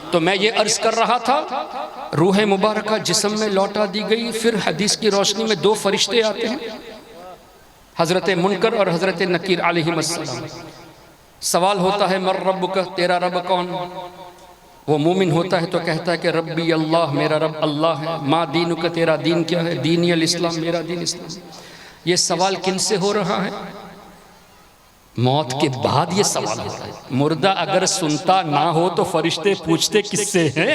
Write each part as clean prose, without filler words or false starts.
तो मैं ये अर्ज कर रहा था, रूह मुबारक जिस्म में लौटा दी गई। फिर हदीस की रोशनी में दो फरिश्ते आते हैं, हजरत मुनकर और हजरत नकीर अलैहिमुस्सलाम। सवाल होता है मर रब्बुक, तेरा रब कौन? वो मोमिन होता है तो कहता है कि रब्बी अल्लाह, मेरा रब अल्लाह है। मा दीनुक, तेरा दीन क्या है? दीनी अल इस्लाम, मेरा दीन इस्लाम। ये सवाल किन से हो रहा है? मौत के बाद ये सवाल होता है। मुर्दा अगर सुनता ना हो तो फरिश्ते पूछते किससे हैं?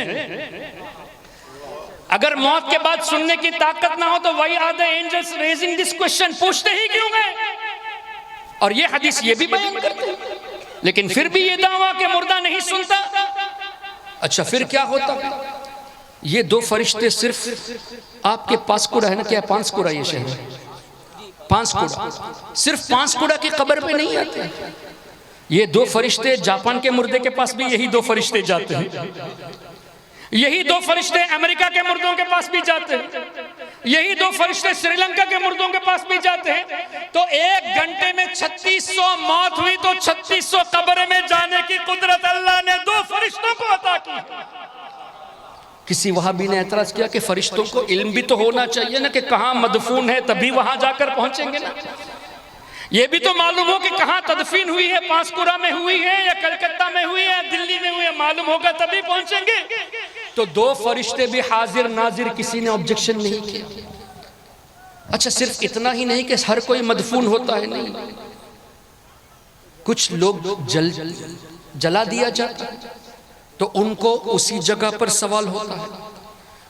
अगर मौत के बाद सुनने की ताकत ना हो तो why are the angels raising this question, पूछते ही क्यों हैं? और ये हदीस ये भी बयान करते हैं, लेकिन फिर भी ये दावा कि मुर्दा नहीं सुनता। अच्छा फिर क्या होता? ये दो फरिश्ते सिर्फ आपके पांसकुड़ा है ना, क्या पांसकुड़ा ये शहर है? पांसकुड़ा, सिर्फ पांसकुड़ा की कब्र पे नहीं आते। ये दो फरिश्ते जापान के मुर्दे के पास भी यही दो फरिश्ते जाते हैं, यही दो फरिश्ते अमेरिका के मुर्दों के पास भी जाते हैं, यही दो फरिश्ते श्रीलंका के मुर्दों के पास भी जाते हैं। तो एक घंटे में 3600 मौत हुई तो 3600 कब्र में जाने की कुदरत अल्लाह ने दो फरिश्तों को अता की। किसी वहाबी ने एतराज किया कि फरिश्तों को इल्म भी तो होना चाहिए ना कि कहाँ मदफून है, तभी वहां जाकर पहुंचेंगे ना। ये भी तो मालूम हो कि कहाँ तदफीन हुई है, पांसकुड़ा में हुई है या कलकत्ता में हुई है, दिल्ली में हुई है, मालूम होगा तभी पहुंचेंगे। तो दो फरिश्ते भी हाजिर नाजिर, किसी ने ऑब्जेक्शन नहीं किया। अच्छा सिर्फ इतना ही नहीं कि हर कोई मदफून होता है, नहीं, कुछ लोग जला दिया जाता है तो उनको उसी जगह पर सवाल होता है।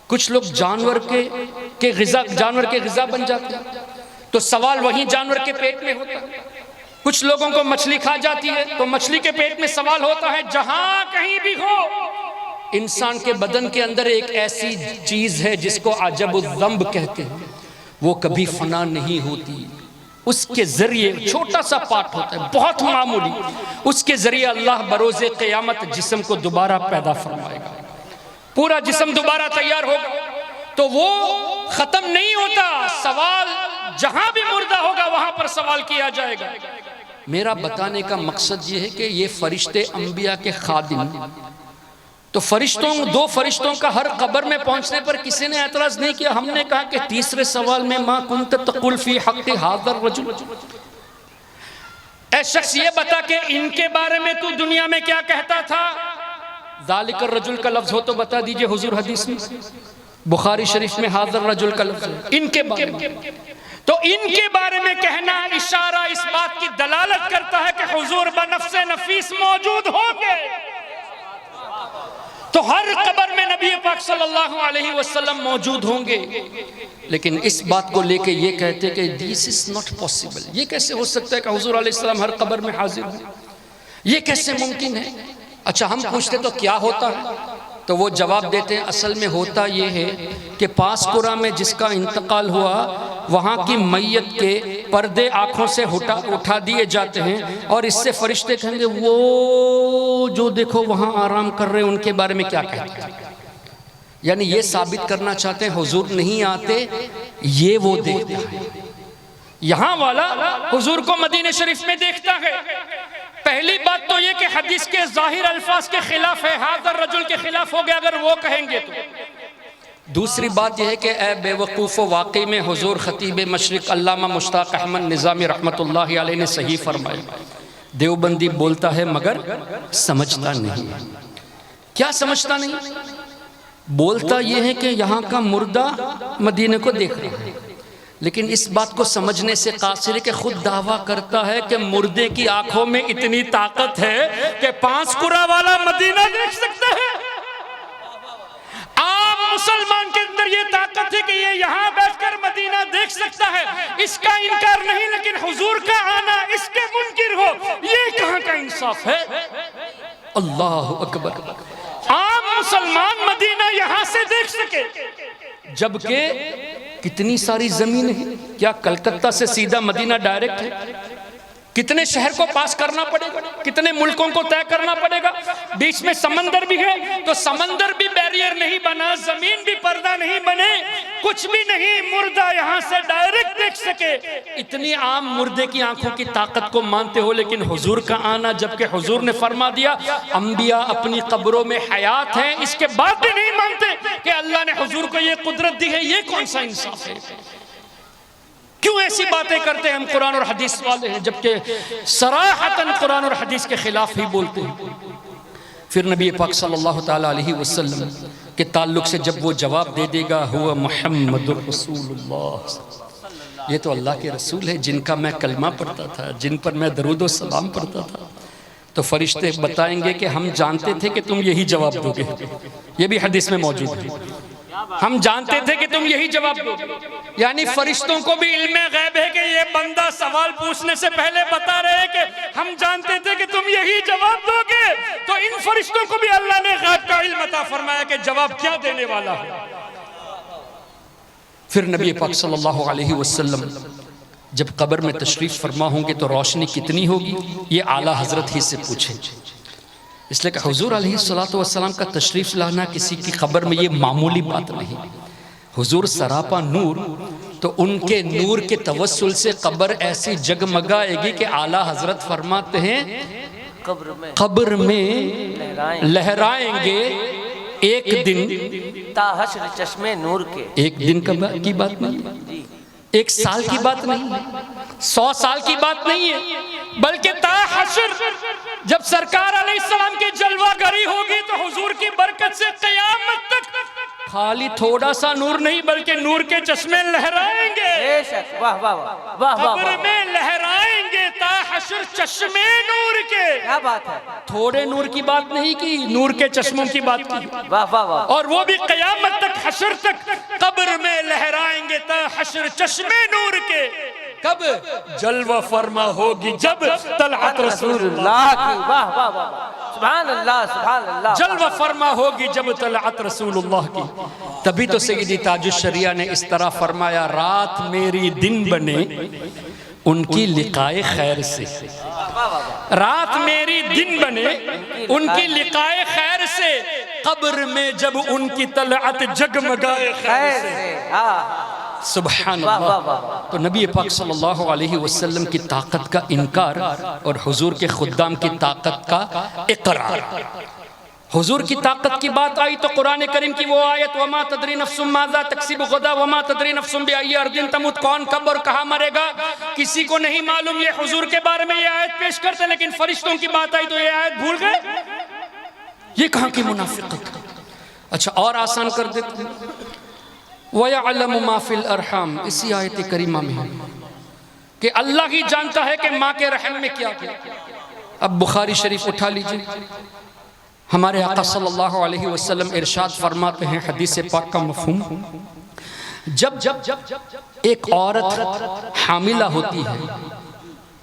कुछ लोग जानवर के ग़िज़ा बन जाते हैं तो सवाल वही जानवर के पेट में होता है। कुछ लोगों को मछली खा जाती है तो मछली के पेट में सवाल होता है। जहां कहीं भी हो, इंसान के बदन के अंदर एक ऐसी चीज है जिसको अजबुज़्ज़ंब कहते हैं, वो कभी फना नहीं होती। उसके जरिए छोटा सा पार्ट होता है, बहुत मामूली, उसके जरिए अल्लाह बरोज़े क़यामत जिस्म को दोबारा पैदा फरमाएगा। पूरा जिस्म दोबारा तैयार होगा तो वो खत्म नहीं होता। सवाल जहां भी मुर्दा होगा वहां पर सवाल किया जाएगा। मेरा बताने का मकसद ये है कि ये फरिश्ते अंबिया के खादिम, तो दो फरिश्तों का हर कब्र में पहुंचने पर किसी ने एतराज नहीं किया। हमने कहा कि तीसरे सवाल में मा कुंत तकुल फी हक़्क़ि हाज़र रजुल, ऐ शख्स ये बता के इनके बारे में तू दुनिया में क्या कहता था। ज़ालिकर रजुल का लफ्ज हो तो बता दीजिए हुजूर, हदीस में बुखारी शरीफ में हाज़र रजुल का लफ्ज इनके बारे में। तो इनके बारे में कहना इशारा इस बात की दलालत करता है कि हुजूर बनफ्से नफीस मौजूद होंगे। तो हर कब्र में नबी पाक सल्लल्लाहु अलैहि वसल्लम मौजूद होंगे। लेकिन इस बात को लेके ये कहते कि दिस इज नॉट पॉसिबल, ये कैसे हो सकता है कि हुजूर अलैहिस्सलाम हर कब्र में हाजिर हो, ये कैसे मुमकिन है। अच्छा हम पूछते तो क्या होता है, तो वो जवाब देते हैं असल में होता ये है कि पांसकुड़ा में जिसका इंतकाल हुआ वहाँ की मैयत के पर्दे आँखों से उठा दिए जाते हैं और इससे फरिश्ते कहेंगे वो जो देखो वहाँ आराम कर रहे हैं उनके बारे में क्या कहते हैं। यानी ये साबित करना चाहते हैं हुजूर नहीं आते, ये वो देखता है। यहाँ वाला हुजूर को मदीने शरीफ में देखता है। पहली बात तो ये कि हदीस के जाहिर अल्फाज के खिलाफ है, हाज़र रजुल के खिलाफ हो गया अगर वो कहेंगे तो। दूसरी बात यह है कि ए बेवकूफ़, वाकई में हुजूर खतीब मशरिक़ अल्लामा मुश्ताक़ अहमद निज़ामी रहमतुल्लाहि अलैहि ने सही फरमाया, देवबंदी बोलता है मगर समझता नहीं। क्या समझता नहीं? बोलता यह है कि यहाँ का मुर्दा मदीने को देख रहा है, लेकिन इस बात को समझने से कासिर के खुद दावा करता है कि मुर्दे की आंखों में इतनी ताकत है कि पांसकुड़ा वाला मदीना देख सकता है। आम मुसलमान के अंदर ये ताकत है कि ये यहाँ बैठकर मदीना देख सकता है, इसका इनकार नहीं, लेकिन हुजूर का आना इसके मुनकिर हो, ये कहाँ का इंसाफ है। अल्लाह अकबर। आम मुसलमान मदीना यहाँ से देख सके, जबकि कितनी सारी जमीन है। क्या कलकत्ता से सीधा मदीना डायरेक्ट है? कितने शहर को पास करना पड़ेगा, कितने मुल्कों को तय करना पड़ेगा। बीच में समंदर भी है तो समंदर भी बैरियर नहीं बना, जमीन भी पर्दा नहीं बने, कुछ भी नहीं, मुर्दा यहां से डायरेक्ट देख सके। इतनी आम मुर्दे की आंखों की ताकत को मानते हो, लेकिन हुजूर का आना, जबकि हुजूर ने फरमा दिया अंबिया अपनी कब्रों में हयात हैं, इसके बाद भी नहीं मानते कि अल्लाह ने हुजूर को ये कुदरत दी है। ये कौन सा इंसाफ है? क्यों ऐसी बातें करते हैं? हम कुरान और हदीस वाले हैं, जबकि सराहतन कुरान और हदीस के खिलाफ ही बोलते हैं। फिर नबी पाक सल्लल्लाहु ताला अलैहि वसल्लम के ताल्लुक से जब वो जवाब दे देगा, हुवा मुहम्मदुर रसूलुल्लाह, ये तो अल्लाह के रसूल है जिनका मैं कलमा पढ़ता था, जिन पर मैं दरूद व सलाम पढ़ता था, तो फरिश्ते बताएंगे कि हम जानते थे कि तुम यही जवाब दोगे। ये भी हदीस में मौजूद है, हम जानते थे कि तुम यही जवाब दोगे। यानी फरिश्तों को भी इल्मे गैब है कि ये बंदा सवाल पूछने से पहले बता रहे कि हम जानते थे कि तुम यही जवाब दोगे। तो इन फरिश्तों को भी अल्लाह ने गैब का इल्म अता फरमाया कि जवाब क्या देने वाला है। फिर नबी पाक सल्लल्लाहु अलैहि वसल्लम जब कब्र में तशरीफ फरमा होंगे तो रोशनी कितनी होगी, ये आला हजरत ही से पूछे। इसलिए कि हुजूर अलैहिस्सलातु वस्सलाम का तशरीफ लाना किसी की कब्र में ये मामूली बात नहीं। हुजूर सरापा नूर, तो उनके नूर के तवस्सुल से कब्र ऐसी जगमगाएगी कि आला हजरत फरमाते हैं कब्र में लहराएंगे एक दिन ताहश्र चश्मे नूर के। एक दिन की बात नहीं, एक साल की बात नहीं है, 100 साल की बात नहीं है, बल्कि ताहश्र जब सरकार अलैहिस्सलाम की जलवागरी होगी तो हुजूर की बरकत से क़यामत तक खाली थोड़ा सा नूर नहीं बल्कि नूर के चश्मे लहराएंगे। वाह वाह वाह वाह, कब्र में लहराएंगे ताहश्र चश्मे नूर के। क्या बात है, थोड़े नूर की बात नहीं की, नूर के चश्मों की बात की। वाह वाह वाह। और वो भी क़यामत तक, हश्र तक कब्र में लहराएंगे ताहश्र चश्मे नूर के। कब जलवा फरमा होगी, जब तलअत रसूलुल्लाह की। वाह वाह वाह, सुभान अल्लाह सुभान अल्लाह। जलवा फरमा होगी जब तलअत रसूलुल्लाह की। तभी तो सैयदी ताजुश शरिया ने इस तरह फरमाया, रात मेरी दिन बने उनकी लिकाए खैर से। रात मेरी दिन बने उनकी लिकाए खैर से, कब्र में जब उनकी तलअत जगमगाए खैर से। सुभान अल्लाह। तो नबी पाक सल्लल्लाहु अलैहि वसल्लम की ताकत का इनकार और हुजूर के खुद्दाम की ताकत का इकरार। हुजूर की ताकत की बात आई तो कुरान करीम की वो आयत, वमा तदरी नफ्सुम माज़ा तक्सिबु गदा वमा तदरी नफ्सुम बिअय्यि अर्दिन तमुत, कौन कब और कहाँ मरेगा किसी को नहीं मालूम। ये हुजूर के बारे में ये आयत पेश करते, लेकिन फरिश्तों की बात आई तो ये आयत भूल गए। ये कहाँ की मुनाफिकत। अच्छा और आसान कर देते, वयअलमु मा फिल अरहम, इसी आयत करीमा में कि अल्लाह ही जानता है कि माँ के रहम में क्या क्या। अब बुखारी शरीफ उठा लीजिए, हमारे आका सल्लल्लाहु अलैहि वसल्लम इरशाद फरमाते हैं, हदीस पाक का मफहूम, जब जब जब एक औरत हामिला होती है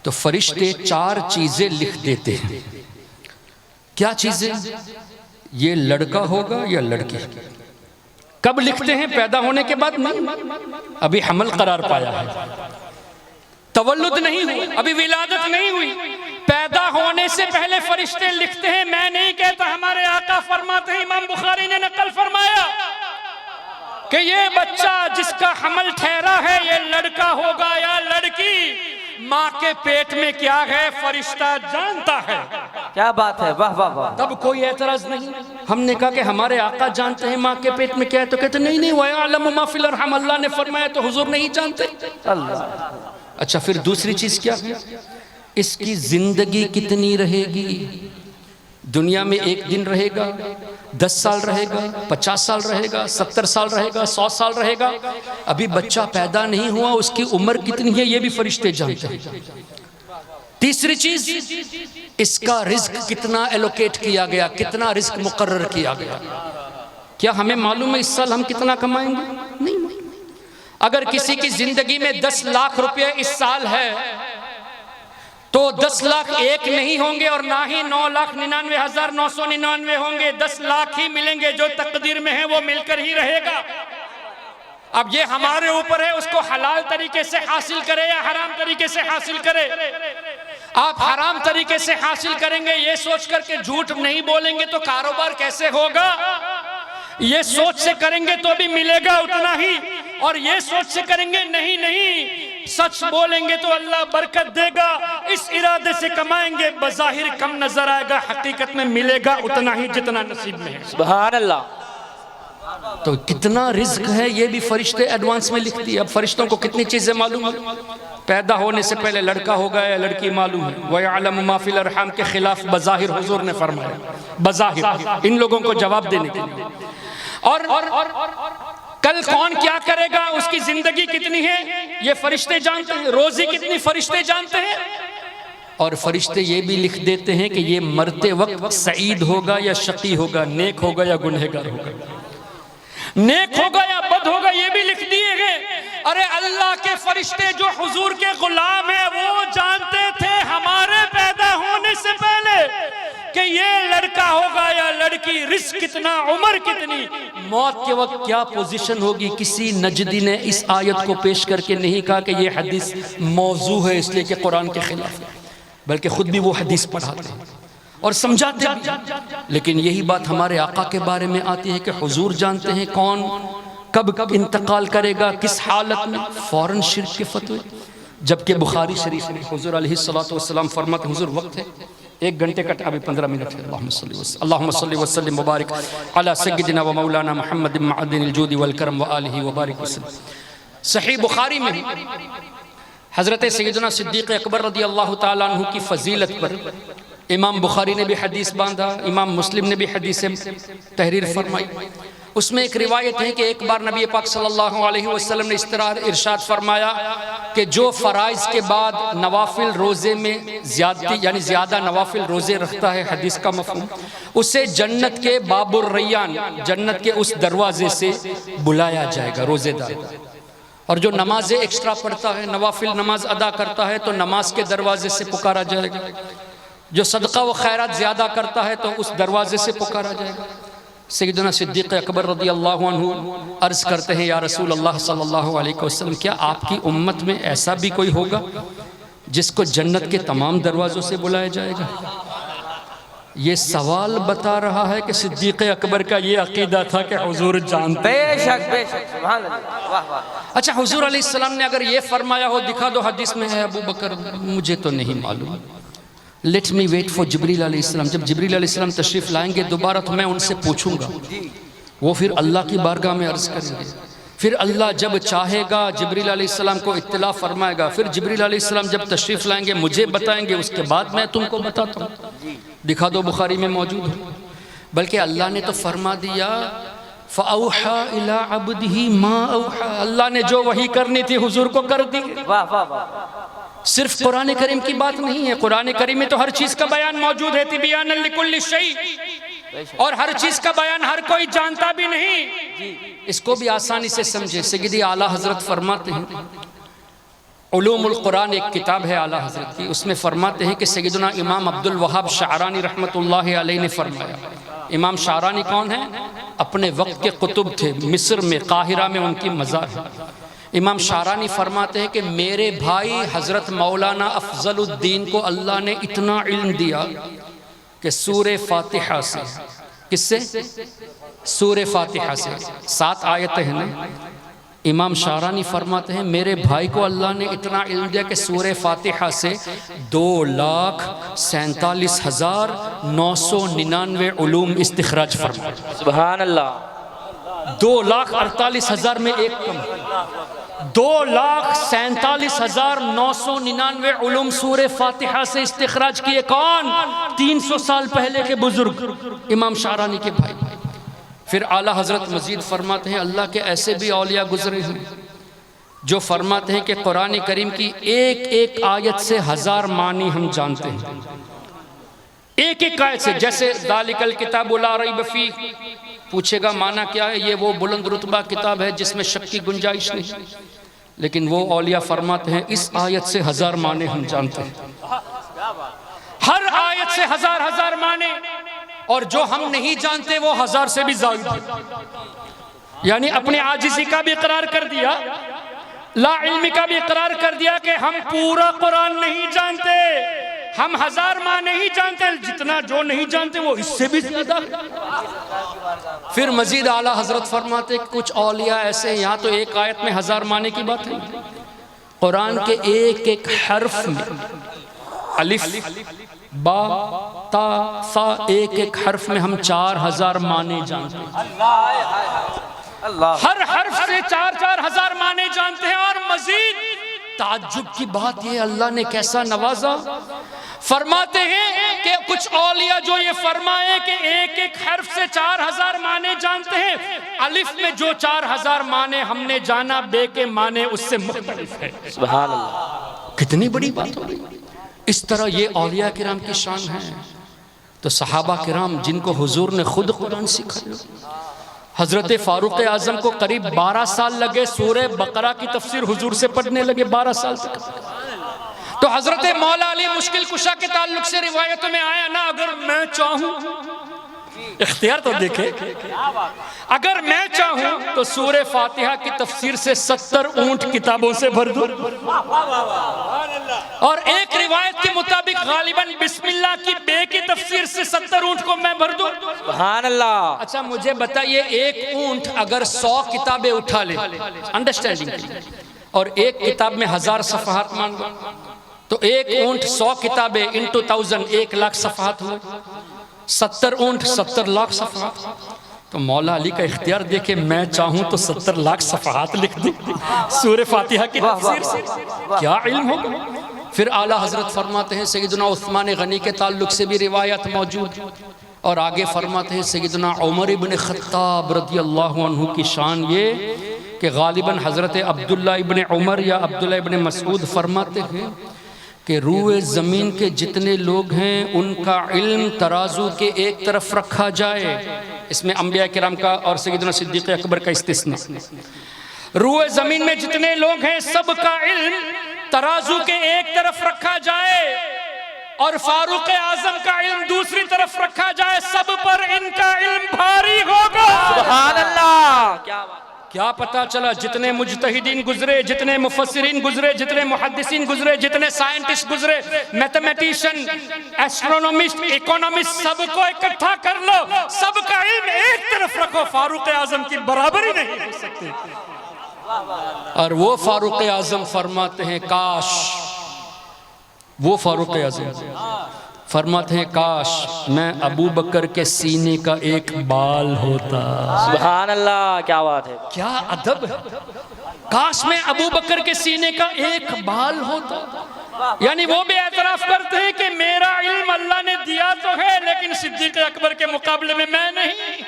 तो फरिश्ते 4 चीजें लिख देते हैं। क्या चीजें? ये लड़का होगा या लड़की। कब लिखते हैं? पैदा होने के बाद नहीं, अभी हमल करार पाया है, तवल्लुद नहीं हुई, अभी विलादत नहीं हुई, पैदा होने से पहले फरिश्ते लिखते हैं। मैं नहीं कहता, हमारे आका फरमाते हैं, इमाम बुखारी ने नकल फरमाया कि ये बच्चा जिसका हमल ठहरा है ये लड़का होगा या लड़की, माँ के पेट में क्या है फरिश्ता जानता है। क्या बात है, वाह वाह वाह। तब कोई एतराज नहीं। हमने कहा कि हमारे आका जानते हैं माँ के पेट में क्या है, तो कहते नहीं नहीं, वयअलमु मा फिल अरहम, अल्लाह ने फरमाया तो हुजूर नहीं जानते। अल्लाह। अच्छा फिर दूसरी चीज क्या है? इसकी जिंदगी कितनी रहेगी। दुनिया में 1 दिन रहेगा, 10 साल रहेगा, 50 साल रहेगा, 70 साल रहेगा, 100 साल रहेगा। अभी बच्चा पैदा नहीं हुआ, उसकी उम्र कितनी है ये भी फरिश्ते जानते हैं। तीसरी चीज, इसका रिस्क कितना एलोकेट किया गया, कितना रिस्क मुकर्रर किया गया। क्या हमें मालूम है इस साल हम कितना कमाएंगे? नहीं। अगर किसी की जिंदगी में 10 लाख रुपए इस साल है तो 10 लाख एक नहीं होंगे और ना ही 9,99,999 होंगे, 10 लाख ही मिलेंगे। जो तकदीर में है वो मिलकर ही रहेगा। अब ये हमारे ऊपर है उसको हलाल तरीके से हासिल करे या हराम तरीके से हासिल करे। आप हराम तरीके से हासिल करेंगे ये सोच करके झूठ नहीं बोलेंगे तो कारोबार कैसे होगा? ये सोच से करेंगे तो भी मिलेगा उतना ही, और ये सोच से करेंगे नहीं नहीं सच बोलेंगे तो अल्लाह बरकत देगा, इस इरादे से कमाएंगे, बज़ाहिर कम नजर आएगा, हकीकत में मिलेगा उतना ही जितना नसीब में है। सुभान अल्लाह। तो कितना रिज्क है ये भी फरिश्ते एडवांस में लिख दिए। अब फरिश्तों को कितनी चीजें मालूम है, पैदा होने से पहले लड़का होगा या लड़की मालूम है। वयअलमु मा फिल अरहाम के खिलाफ बज़ाहिर हुजूर ने फरमाया, बज़ाहिर इन लोगों को जवाब देने के लिए। और कल कौन क्या करेगा, उसकी जिंदगी कितनी है ये फरिश्ते जानते हैं, रोजी कितनी फरिश्ते जानते हैं। और फरिश्ते ये भी लिख देते हैं कि ये मरते वक्त सईद होगा या शकी होगा, नेक होगा या गुनहगार होगा, नेक होगा या बद होगा, ये भी लिख दिए गए। अरे अल्लाह के फरिश्ते जो हुजूर के गुलाम है वो जानते थे हमारे पैदा होने से पहले कि ये लड़का होगा या लड़की, रिस्क कितना, उम्र कितनी, मौत के वक्त क्या पोजीशन होगी। किसी नजदी ने इस आयत को पेश करके नहीं कहा कि ये हदीस मौजू है इसलिए कि कुरान के खिलाफ है, बल्कि खुद भी वो हदीस पढ़ाते हैं और समझाते भी। लेकिन यही बात हमारे आका के बारे में आती है कि हुजूर जानते हैं कौन कब इंतकाल करेगा, किस हालत में, फौरन शिर्क के फतवे। जबकि बुखारी शरीफ में हुजूर अलैहिस्सलातु वस्सलाम फरमाते, हुजूर वक्त है 1 घंटे का, अभी 15 मिनट है। अल्लाहुम्मा सल्लि वसल्लिम मुबारक अला सय्यिदिना व मौलाना मुहम्मद मअदिनिल जूदि वल करम व आलिहि व बारिक वसल्लम। सही बुखारी में हज़रत सैयदना सिद्दीक़ अकबर रज़ी अल्लाह ताला अन्हु की फजीलत पर इमाम बुखारी ने भी हदीस बांधा, इमाम मुस्लिम ने भी हदीस तहरीर फरमाई। उसमें एक रिवायत है कि एक बार नबी पाक सल्लल्लाहु अलैहि वसल्लम ने इस तरह इरशाद फरमाया कि जो फ़राइज़ के बाद नवाफिल रोज़े में ज़्यादती यानी ज़्यादा नवाफिल रोज़े रखता है, हदीस का मफ़हूम, उसे जन्नत के बाबुर रैयान, जन्नत के उस दरवाजे से बुलाया जाएगा रोज़ेदार। और जो नमाज़ें एक्स्ट्रा पढ़ता है, नवाफिल नमाज अदा करता है, तो नमाज के दरवाजे से पुकारा जाएगा। जो सदका व खैरात ज़्यादा करता है तो उस दरवाजे से पुकारा जाएगा। सैयदना सिद्दीक़ अकबर रज़ी अल्लाहु अन्हु अर्ज़ करते हैं, या रसूल अल्लाह सल्लल्लाहु अलैहि वसल्लम, क्या आपकी उम्मत में ऐसा भी कोई होगा जिसको जन्नत के तमाम दरवाज़ों से बुलाया जाएगा? ये सवाल बता रहा है कि सिद्दीक़ अकबर का ये अकीदा था कि हुजूर जानते। बेशक बेशक, सुभान अल्लाह, वाह वाह। अच्छा, हुजूर अलैहिस्सलाम ने अगर ये फरमाया हो, दिखा दो हदीस में है, अबू बकर मुझे तो नहीं मालूम, लेट मी वेट फॉर जिब्रील अलैहिस्सलाम। जब जिब्रील अलैहिस्सलाम तशरीफ़ लाएंगे दोबारा तो मैं उनसे पूछूंगा, वो फिर अल्लाह की बारगाह में अर्ज़ करेंगे। फिर अल्लाह जब चाहेगा जिब्रील अलैहिस्सलाम को इत्तला फरमाएगा, फिर जिब्रील अलैहिस्सलाम जब तशरीफ़ लाएंगे मुझे बताएंगे, उसके बाद मैं तुमको बताता हूँ। दिखा दो, बुखारी में मौजूद है। बल्कि अल्लाह ने तो फरमा दिया, फ़अौहा इला अब्दिही मा औहा, अल्लाह ने जो वही करनी थी हुजूर को कर दी। वाह वाह वाह। सिर्फ कुरान करीम की बात नहीं है, कुरान करीम में तो हर चीज़ का बयान मौजूद है, तिबयानन लिकुल्लि शै, और हर चीज़ का बयान हर कोई जानता भी नहीं, इसको भी आसानी से समझे। सय्यदी आला हज़रत फरमाते हैं, उलूमुल कुरान एक किताब है आला हज़रत की, उसमें फरमाते हैं कि सय्यदना इमाम अब्दुल वहाब शारानी रहमतुल्लाहि अलैहि ने फरमाया। इमाम शारानी कौन है? अपने वक्त के कुतुब थे, मिस्र में काहिरा में उनकी मज़ार है। इमाम शारानी फरमाते हैं कि मेरे भाई हज़रत मौलाना अफजलुद्दीन को अल्लाह ने इतना इल्म दिया कि सूरे फातिहा से, किससे? सूरे फातिहा से 7 आयतें हैं ना। इमाम शारानी फरमाते हैं मेरे भाई को अल्लाह ने इतना इल्म दिया कि सूरे फातिहा से 2,47,999 उलूम इस्तिखराज फरमाए। सुभान अल्लाह। 2,48,000 में एक कम, 2,47,999 उलूम सूरे फातिहा से इस्तिखराज किए। कौन? 300 साल पहले के बुजुर्ग इमाम शारानी के भाई। फिर आला हज़रत मजीद फरमाते हैं, अल्लाह के ऐसे भी औलिया गुजरे हैं जो फरमाते हैं कि कुरान करीम की एक एक आयत से 1000 मानी हम जानते हैं, एक एक आयत से। जैसे दालिकल किताबु ला रैब फीह, पूछेगा माना क्या है? ये वो बुलंद रुतबा किताब है जिसमें शक की गुंजाइश नहीं। लेकिन वो औलिया फरमाते हैं इस आयत से 1000 माने हम जानते हैं, हर आयत से 1000 माने, और जो हम नहीं जानते वो 1000 से भी ज़्यादा। यानी अपने आजिज़ी का भी इकरार कर दिया, ला इल्मी का भी इकरार कर दिया कि हम पूरा कुरान नहीं जानते, हम 1000 माने ही जानते, जितना जो नहीं जानते वो इससे भी ज्यादा। फिर मजीद आला हजरत फरमाते कुछ औलिया ऐसे, यहाँ तो एक आयत में 1000 माने की बात है, कुरान के एक एक हर्फ में अलिफ बा ता सा, एक एक हर्फ में हम 4000 माने जानते हैं। हर हर्फ से 4-4 हजार माने जानते हैं। और मजीद ताज्जुब की बात ये, अल्लाह ने कैसा नवाजा। फरमाते हैं कि कुछ औलिया जो ये फरमाए कि एक एक हर्फ से 4000 माने जानते हैं, अलिफ में जो 4000 माने हमने जाना, बे के माने उससे मुख्तलिफ है। सुभान अल्लाह, कितनी बड़ी बात हो गई। इस तरह ये औलिया किराम की शान है। तो सहाबा किराम जिनको हुजूर ने खुद कुरान सिखाया, हजरत फारूक आजम को करीब 12 साल लगे सूरह बकरा की तफसीर हुजूर से पढ़ने लगे, 12 साल तक। तो हजरत मौला अली मुश्किल कुशा के ताल्लुक से रिवायतों में आया ना, अगर मैं चाहूं, इख्तियार तो देखे, अगर मैं चाहूं तो सूरह फातिहा की तफसीर से 70 ऊंट किताबों से भर दूं। और एक रिवायत के मुताबिक गालिबन बिस्मिल्लाह की बे की तफसीर से 70 ऊंट को मैं भर दूं। सुभान अल्लाह। अच्छा मुझे बताइए, एक ऊंट अगर 100 किताबें उठा ले अंडरस्टैंडिंग, और एक किताब में 1000 सफ़हात मान लो, तो एक ऊंट 100 किताबें इंटू 1000, 1 लाख सफ़हात हुए। 70 ऊंट 70 लाख सफ़हात। तो मौला अली का इख्तियार देखे, मैं चाहूं तो 70 लाख सफ़हात लिख दूं सूरह फातिहा की तफसीर से, क्या इल्म होगा। फिर आला हजरत फरमाते हैं सैयदना उस्मान गनी के ताल्लुक से भी रिवायत मौजूद, और आगे फरमाते हैं सैयदना उमर इब्न खत्ताब रदियल्लाहु अन्हु की शान ये कि गालिबन हजरत अब्दुल्ला इब्न उमर या अब्दुल्ला इब्न मसूद फरमाते हैं कि रूए ज़मीन के जितने लोग हैं उनका इल्म तराजू के एक तरफ रखा जाए। इसमें अंबिया किराम का और सैयदना सिद्दीक़ अकबर का इस्तिस्ना। रूए ज़मीन में जितने लोग हैं सबका इल्म तराजू के एक तरफ रखा जाए और फारूक आजम का इल्म दूसरी तरफ रखा जाए, सब पर इनका इल्म भारी होगा। सुभान अल्लाह। क्या पता चला, जितने मुजतहिदीन गुजरे, जितने मुफस्सिरीन गुजरे, जितने मुहद्दिसीन गुजरे, जितने साइंटिस्ट गुजरे, मैथमेटिशियन, एस्ट्रोनॉमिस्ट, इकोनॉमिस्ट, सबको इकट्ठा कर लो, सबका इल्म एक तरफ रखो, फारूक आजम की बराबरी नहीं हो सकती। और वो फारूक आजम फरमाते हैं, काश, वो फारूक आजम फरमाते हैं, काश मैं अबू बकर के सीने का एक बाल होता। सुभान अल्लाह, क्या बात है, क्या अदब है। काश मैं अबू बकर के सीने का एक बाल होता। यानी वो भी एतराफ करते हैं कि मेरा इल्म अल्लाह ने दिया तो है, लेकिन सिद्दीक़ अकबर के मुकाबले में मैं नहीं।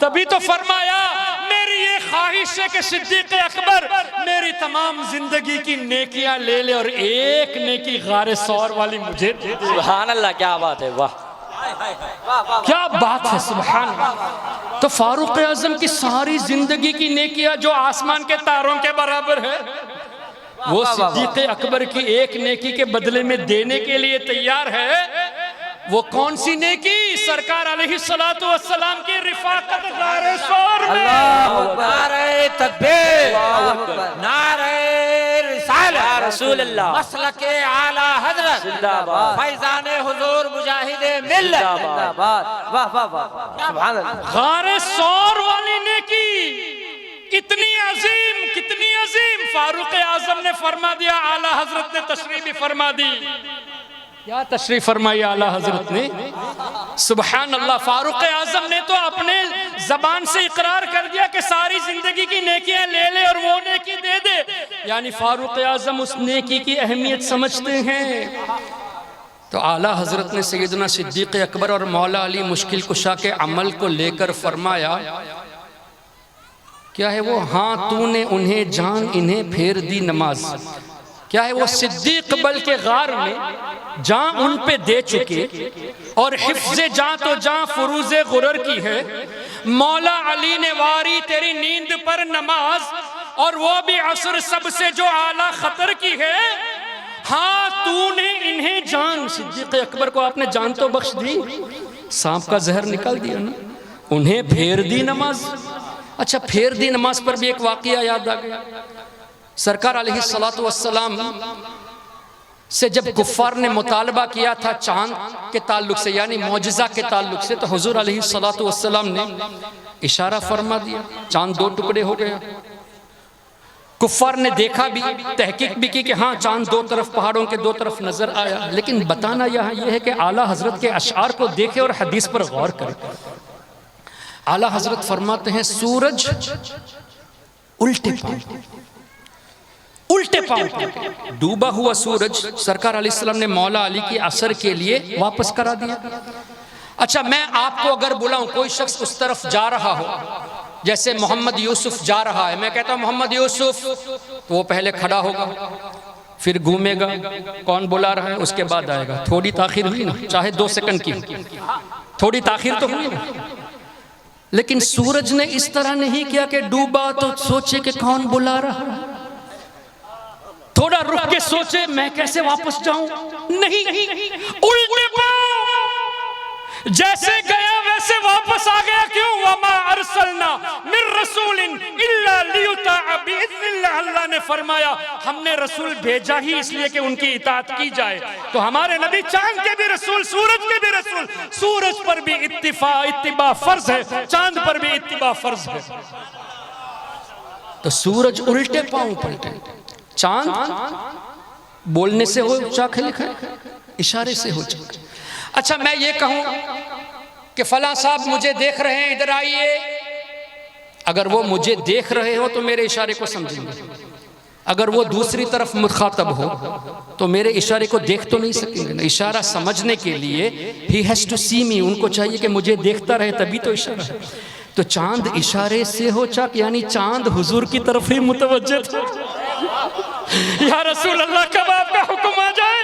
तभी तो फरमाया, मेरी ये ख्वाहिश है कि सिद्दीक़ अकबर मेरी तमाम जिंदगी की नेकियां ले ले और एक नेकी गारे सौर वाली मुझे दे दे। सुभान अल्लाह, क्या बात है, वाह, क्या बात है, सुभान अल्लाह। तो फारूक आजम की सारी जिंदगी की नेकियां जो आसमान के तारों के बराबर है, वो सिद्दीक़ अकबर की एक नेकी के बदले में देने के लिए तैयार है। वो कौन सी नेकी? सरकार अलैहिस्सलातु वस्सलाम की रिफाकत गारे सौर में। नारे तकबीर, नारे रिसालत, या रसूल अल्लाह, मसलके आला हजरत जिंदाबाद, फैजाने हुजूर मुजाहिदे मिल्लत जिंदाबाद, वाह वाह वाह, सुभान अल्लाह। गारे सौर वाली नेकी इतनी अजीम, कितनी अजीम। फारूक आजम ने फरमा दिया, आला हजरत ने तशरीफ भी फरमा दी। क्या तशरीफ फरमाई आला हजरत ने, सुभान अल्लाह। फारूक आजम ने तो अपने जबान से इकरार कर दिया कि सारी जिंदगी की नेकियां ले ले और वो नेकी दे दे। यानी फारूक आजम उस नेकी की अहमियत समझते हैं। तो आला हजरत ने सैयदना सिद्दीक़ अकबर और मौला अली मुश्किल कुशा के अमल को लेकर फरमाया, क्या है वो, हाँ तूने उन्हें जान इन्हें फेर दी नमाज। क्या है वो, सिद्दीक बल के गार में जान उन पे दे चुके और हिफ्ज़े जान तो जान फुरूज़े गुरर की है। मौला अली ने वारी तेरी नींद पर नमाज, और वो भी असर सबसे जो आला खतर की है। हाँ तूने इन्हें जान, सिद्दीक अकबर को आपने जान तो बख्श दी, सांप का जहर निकाल दिया ना, उन्हें फेर दी नमाज। अच्छा, फेर दी नमाज पर भी एक वाकया याद आ गया। सरकार अलैहिस्सलातु वस्सलाम से जब कुफ्फार ने मुतालबा किया था चांद के ताल्लुक से, यानी मौजज़ा के ताल्लुक से, तो हुजूर अलैहिस्सलातु वस्सलाम ने इशारा फरमा दिया, चांद दो टुकड़े हो गया। कुफ्फार ने देखा भी, तहकीक भी की कि हाँ चांद दो तरफ, पहाड़ों के दो तरफ नजर आया। लेकिन बताना यहाँ यह है कि आला हजरत के अशआर को देखे और हदीस पर गौर करें। आला हजरत फरमाते हैं सूरज उल्टे पांव डूबा हुआ सूरज सरकार अलैहिस्सलाम ने मौला अली की असर के लिए वापस करा दिया। अच्छा, मैं आपको अगर बुलाऊं, कोई शख्स उस तरफ जा रहा हो, जैसे मोहम्मद यूसुफ जा रहा है, मैं कहता हूं मोहम्मद यूसुफ, तो वो पहले खड़ा होगा, फिर घूमेगा, कौन बुला रहा है, उसके बाद आएगा। थोड़ी ताखिर हुई ना, चाहे 2 सेकंड की, थोड़ी ताखिर तो हुई ना। लेकिन सूरज ने इस तरह नहीं किया कि डूबा तो सोचे कि कौन बुला रहा है, थोड़ा रुक के सोचे मैं कैसे वापस जाऊं, नहीं, उल्टे पांव जैसे गया वैसे वापस आ गया। क्यों? वमा अरसलना मिर रसूलिन इल्ला लियुताअ बिइज़्निल्लाह, अल्लाह ने फरमाया हमने रसूल भेजा ही इसलिए कि उनकी इताअत की जाए। तो हमारे नबी चांद के भी रसूल, सूरज के भी रसूल, सूरज पर भी इत्तिबा फर्ज है, चांद पर भी इत्तिबा फर्ज है। तो सूरज उल्टे पांव पलटे, चांद बोलने से हो चाक लिखा, इशारे से हो चाक। अच्छा, मैं ये कहूं कि फलां साहब मुझे देख रहे हैं, इधर आइए, अगर वो मुझे देख रहे हो तो मेरे इशारे को समझेंगे। अगर वो दूसरी तरफ मुखातब हो तो मेरे इशारे को देख तो नहीं सकेंगे ना। इशारा समझने के लिए ही हैज टू सी मी, उनको चाहिए कि मुझे देखता रहे, तभी तो इशारा है। तो चांद इशारे से हो चाक, यानी चांद हुजूर की तरफ ही मुतवज्जे था। या रसूल अल्लाह, कब आपका हुक्म आ जाए।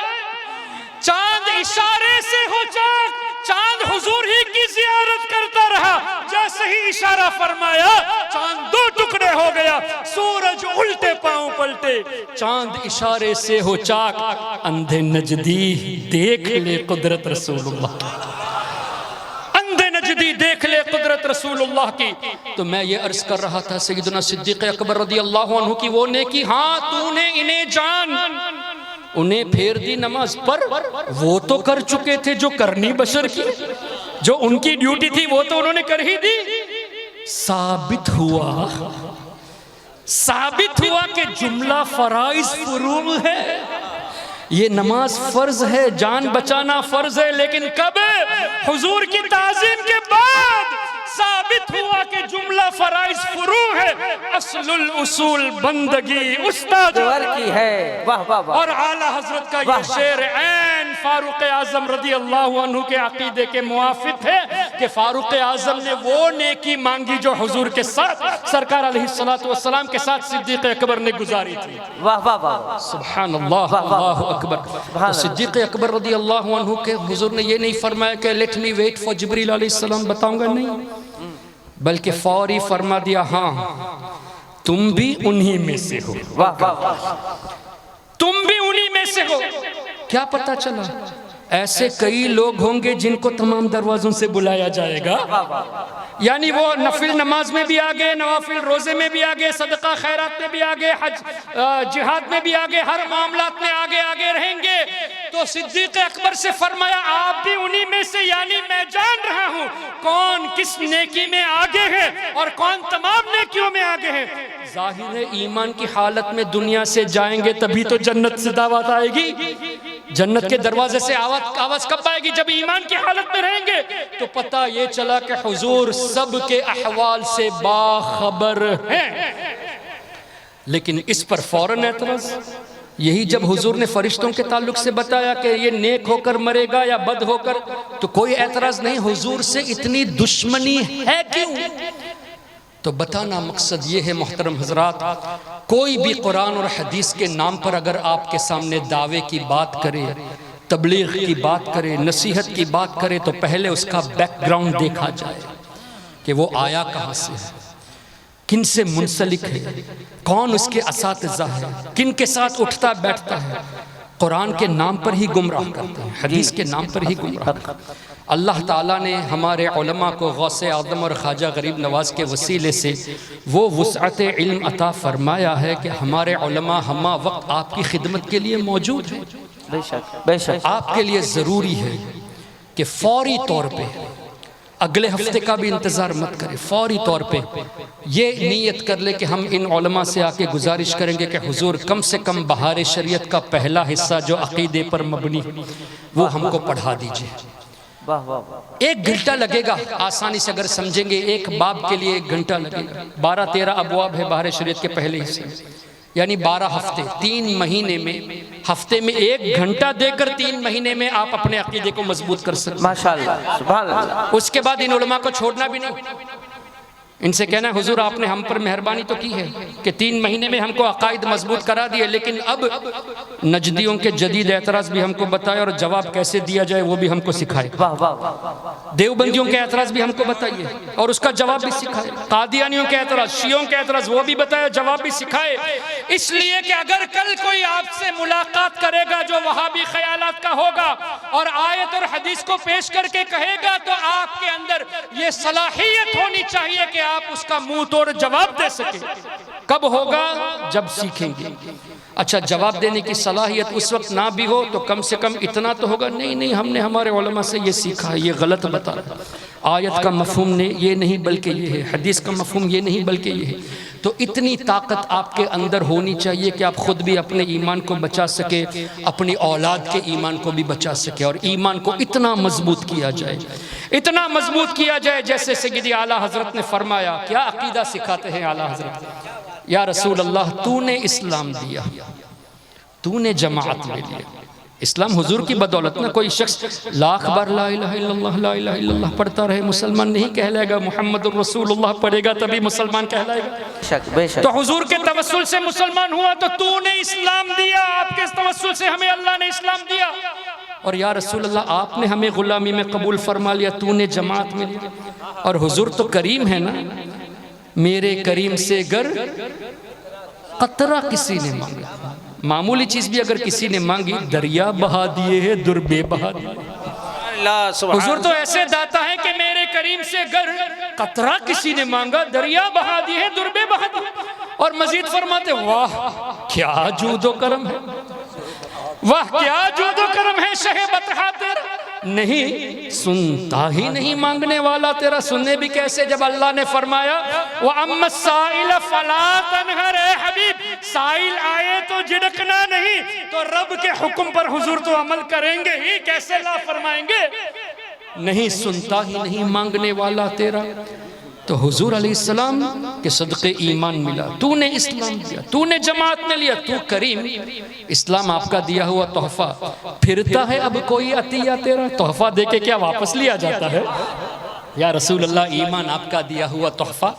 चांद इशारे से हो चाक, चांद हुजूर ही की जियारत करता रहा, जैसे ही इशारा फरमाया चांद 2 टुकड़े हो गया, सूरज उल्टे पांव पलटे, चांद इशारे से हो चाक, अंधे नजदी देख ले कुदरत रसूलुल्लाह, अंधे नजदी देख ले कुदरत रसूलुल्लाह की। तो मैं ये अर्ज कर रहा था सैयदना सिद्दीक़ अकबर रज़ियल्लाहु अन्हु की वो नेकी, हाँ तूने इन्हें जान, उन्हें फेर दी नमाज पर, वो तो कर चुके थे जो करनी बशर की, जो उनकी ड्यूटी थी वो तो उन्होंने कर ही दी। साबित हुआ कि जुमला फराइज फुरूज़ है, ये नमाज फर्ज है, जान बचाना फर्ज है, लेकिन कब? हुजूर की ताज़ीम के बाद साबित हुआ कि जुमला फराइज फुरू है, असलुल उसूल बंदगी उस्ताद की है। वाह वाह वाह। और आला हजरत का यह शेर ऐन फारूक आजम रदी अल्लाह अन्हु के अकीदे के मुआफिक है कि फारूक आजम ने वो नेकी मांगी जो हुजूर के साथ, सरकार अलैहिस्सलातु वस्सलाम के साथ सिद्दीक़ अकबर ने गुजारी थी। वाह वाह वाह, सुभान अल्लाह, अल्लाहु अकबर। सिद्दीक़ अकबर रदी अल्लाह अन्हु के हुजूर ने ये नहीं फरमाया कि लेट मी वेट फॉर जिब्रील अलैहिस्सलाम, बताऊंगा नहीं, बल्कि फौरी फरमा दिया हाँ तुम भी उन्हीं में से हो। वाह वाह, तुम भी उन्हीं में से हो। क्या पता चला? ऐसे कई लोग होंगे जिनको तमाम दरवाजों से बुलाया जाएगा, यानी वो नफिल नमाज में भी आ गए, नवाफिल रोजे में भी आ गए, सदका खैरात में भी आ गए, हज जिहाद में भी आ गए, हर मामलात में आगे आगे रहेंगे। तो सिद्दीक़ अकबर से फरमाया आप भी उन्हीं में से, यानी मैं जान रहा हूँ कौन किस नेकी में आगे है और कौन तमाम नेकियों में आगे है। जाहिर है ईमान की हालत में दुनिया से जाएंगे तभी तो जन्नत से दावत आएगी, जन्नत के दरवाजे से आवाज कब आएगी? जब ईमान की हालत में रहेंगे। तो पता ये चला कि हुजूर सब के अहवाल से बाखबर हैं, लेकिन इस पर फौरन एतराज। यही जब हुजूर ने फरिश्तों के ताल्लुक से बताया कि ये नेक होकर मरेगा या बद होकर, तो कोई एतराज नहीं। हुजूर से इतनी दुश्मनी है क्यों? तो बताना मकसद ये है मोहतरम हजरात, कोई भी कुरान और हदीस के नाम पर अगर आपके सामने दावे की बात करे, तबलीग की बात करे, नसीहत की बात करे, तो पहले उसका बैकग्राउंड देखा जाए कि वो आया कहाँ से है, किन से मुंसलिक है, कौन उसके असातिज़ा है, किन के साथ उठता बैठता है। कुरान के नाम पर ही गुमराह करते हैं, हदीस के नाम पर ही गुमराह करते हैं। अल्लाह ताला ने हमारे उलमा को गौसे आदम और ख्वाजा गरीब नवाज के वसीले से वो वुसअत इल्म अता फरमाया है कि हमारे उलमा हमा वक्त आपकी खिदमत के लिए मौजूद हैं। बेशक बेशक। आपके लिए ज़रूरी है कि फौरी तौर पे अगले हफ्ते का भी इंतज़ार मत करें, फौरी तौर पे ये नीयत कर ले कि हम इन उलमा से आके गुजारिश करेंगे कि हुजूर कम से कम बहार शरीयत का पहला हिस्सा जो अक़ीदे पर मबनी वो हमको पढ़ा दीजिए। वाह वाह वाह। 1 घंटा लगेगा, आसानी से अगर समझेंगे एक बाब के लिए 1 घंटा लगेगा। 12-13 अबवाब है बहार शरीयत के पहले हिस्से में, यानी 12 हफ्ते, 3 महीने में, हफ्ते में 1 घंटा देकर 3 महीने में आप अपने अकीदे को मजबूत कर सकते हैं। माशाअल्लाह सुभान अल्लाह। उसके बाद इन उलमा को छोड़ना भी नहीं, इनसे कहना हुजूर आपने हम पर मेहरबानी तो की है कि 3 महीने में हमको अकायद मजबूत करा दिए, लेकिन अब नजदियों के जदीद एतराज़ भी हमको बताए और जवाब कैसे दिया जाए वो भी हमको सिखाए। वाह वाह वाह। देवबंदियों के एतराज़ भी हमको बताइए और उसका जवाब भी सिखाए। कादियानियों के एतराज़, शियों के एतराज़ वो भी बताए, जवाब भी सिखाए। इसलिए कि अगर कल कोई आपसे मुलाकात करेगा जो वहाबी ख्यालात का होगा और आयत और हदीस को पेश करके कहेगा, तो आपके अंदर ये सलाहियत होनी चाहिए कि आप उसका मुंह तोड़ जवाब दे सके। कब होगा? जब सीखेंगे। अच्छा, जवाब देने की सलाहियत उस वक्त ना भी हो तो कम से कम इतना तो होगा, नहीं नहीं हमने हमारे उलमा से ये सीखा है, ये गलत बता रहा है, आयत का मफहूम ने ये नहीं बल्कि ये है, हदीस का मफहूम ये नहीं बल्कि ये है। तो इतनी ताकत आपके अंदर होनी चाहिए कि आप खुद भी अपने ईमान को बचा सके, अपनी औलाद के ईमान को भी बचा सके, और ईमान को इतना मजबूत किया जाए, इतना मजबूत किया जाए जैसे सय्यदी आला हजरत ने फरमाया। क्या अकीदा सिखाते हैं आला हजरत? या रसूल अल्लाह, तूने इस्लाम दिया, तूने जमात ले लिया। इस्लाम हुजूर की बदौलत ना। कोई शख्स लाख बार ला इलाहा इल्लल्लाह पढ़ता रहे, मुसलमान नहीं कहलाएगा। मुहम्मदुर रसूलुल्लाह पढ़ेगा तभी मुसलमान कहलाएगा। बेशक बेशक। तो हुजूर के तवस्सुल से मुसलमान हुआ, तो तूने इस्लाम दिया, आपके तवस्सुल से हमें अल्लाह ने इस्लाम दिया। और या रसूल अल्लाह, आपने हमें गुलामी में कबूल फरमा लिया, तूने जमात में लिया। और हुजूर तो करीम है ना, मेरे करीम से गर कतरा किसी ने मांगा, मामूली चीज भी अगर किसी ने मांगी, दरिया बहा दिए है, दुर्बे बहा दिए। हुजूर तो ऐसे दाता है कि मेरे करीम से गर कतरा किसी ने मांगा, दरिया बहा दिए है, दुर्बे बहा दिए। और मजीद फरमाते, वाह क्या जूदो करम है, वाह क्या जूदो करम है शहे बतहा तेरा। नहीं सुनता ही नहीं मांगने वाला तेरा, सुनने भी कैसे जब अल्लाह ने फरमाया वो अम्मा साइल फला तनहर, हबीब साइल आए तो झिड़कना नहीं, तो रब के हुक्म पर हुजूर तो अमल करेंगे ही, कैसे ला फरमाएंगे। नहीं सुनता ही नहीं मांगने वाला तेरा, तो हुजूर अलैहिस्सलाम के सदक़े ईमान मिला, तूने इस्लाम दिया, तूने जमात में लिया, तू करीम। इस्लाम आपका दिया हुआ तोहफा फिरता है अब कोई अतिया तेरा, तोहफा देके क्या वापस लिया जाता है? या रसूल अल्लाह, ईमान आपका दिया हुआ तोहफा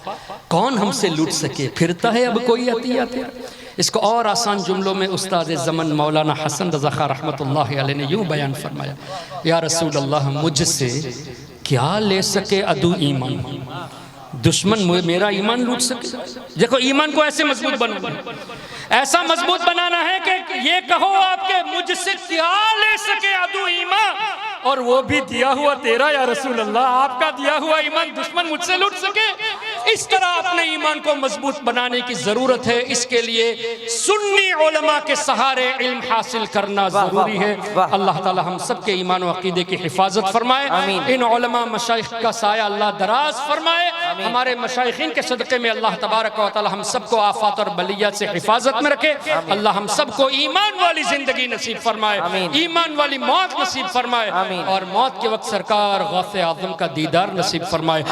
कौन हमसे लूट सके, फिरता है अब कोई अतिया तेरा। इसको और आसान जुमलों में उस्ताद ज़मन मौलाना हसन रज़ा खां रहमतुल्लाहि अलैह ने यूँ बयान फरमाया, या रसूल अल्लाह, मुझसे क्या ले सके अदू ईमान, दुश्मन मेरा ईमान लूट सके। देखो ईमान को ऐसे मजबूत बनाना, ऐसा मजबूत बनाना है कि ये कहो आपके मुझसे क्या ले सके अदू ईमान, और वो भी दिया हुआ तेरा या रसूल अल्लाह, आपका दिया हुआ ईमान दुश्मन मुझसे लूट सके। इस तरह अपने ईमान को मजबूत बनाने की जरूरत है। इसके लिए सुन्नी उलमा के सहारे इल्म हासिल करना जरूरी है। अल्लाह ताला हम सब के ईमान और अकीदे की हिफाजत फरमाए, इन उलमा मशाइख का साया अल्लाह दराज फरमाए, हमारे मशाइखीन के सदक़े में अल्लाह तबारक व तआला हम सबको आफात और बलियात से हिफाजत में रखे। अल्लाह हम सबको ईमान वाली जिंदगी नसीब फरमाए, ईमान वाली मौत नसीब फरमाए, और मौत के वक्त सरकार गौसे आज़म का दीदार नसीब फरमाए।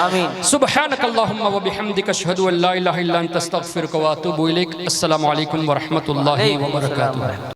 सुब्हानक अल्लाहुम्मा व बिहम्दिक अशहदु अल्ला इलाहा इल्ला अंता अस्तगफिरुका व अतूबु इलैक। अस्सलामु अलैकुम व रहमतुल्लाहि व बरकातुहू।